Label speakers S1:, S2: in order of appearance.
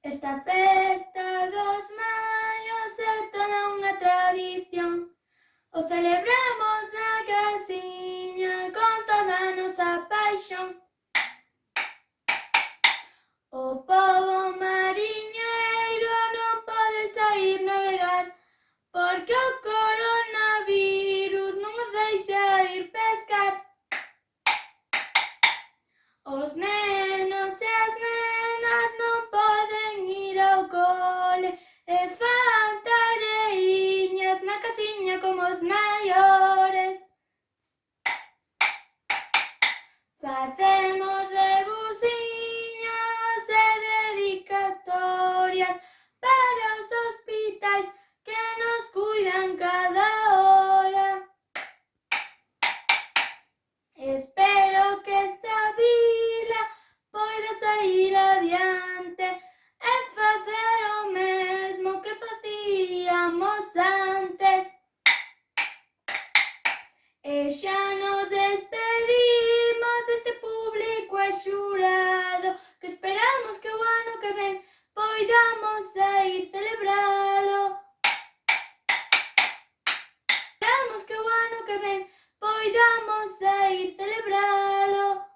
S1: Esta festa dos maios é toda unha tradición. O celebramos na casiña con toda a nosa paixón. O pobo mariñeiro non pode saír navegar porque o coronavirus non os deixa ir pescar. Os nenos e as nenas non poden ir ao cole e fan tareiñas na casiña como os maiores. Facemos debuxiños e dedicatorias para os hospitais que nos cuidan cada hora. Espero que esta vila poida saír adiante e facer o mesmo que facíamos antes. E xa nos despedimos deste público e xurado que esperamos que o ano que ven poidamos saír celebralo. Esperamos que o ano que ven poidamos saír celebralo.